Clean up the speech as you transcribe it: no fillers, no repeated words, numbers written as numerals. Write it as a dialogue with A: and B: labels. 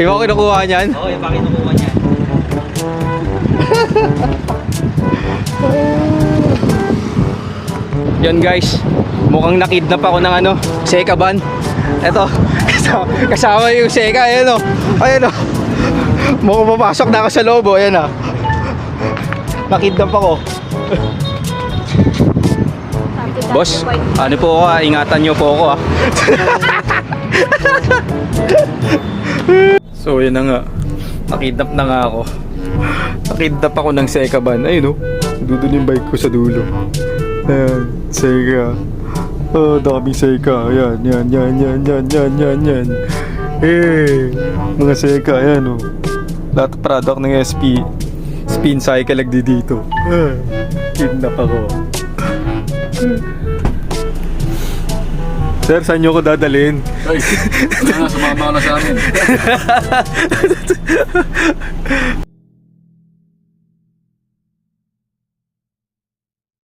A: Yung ako kinukuha niyan?
B: Oo, yung bakit nakuha niya.
A: Yan guys, mukhang nakidnap ako ng ano, Seka van. Eto, kasama yung Seka, ayan o. Ayan o. Mukhang papasok na ako sa loob o, ayan o. Nakidnap ako. Boss, ano po ako ha, ingatan nyo po ako ha. So yun na nga, nakidnap na nga ako. Nakidnap ako ng Seka van. Ayun o, dudun yung bike ko sa dulo. Ayan, Seka. Oh, daming Seka. Ayan, yan. Eh, mga Seka, ayan o. Lahat product ng SP. Spin cycle lagdi dito. Kidnap ako. Sir, saan nyo ko dadalhin?
C: Ay, sumama ka na sa amin.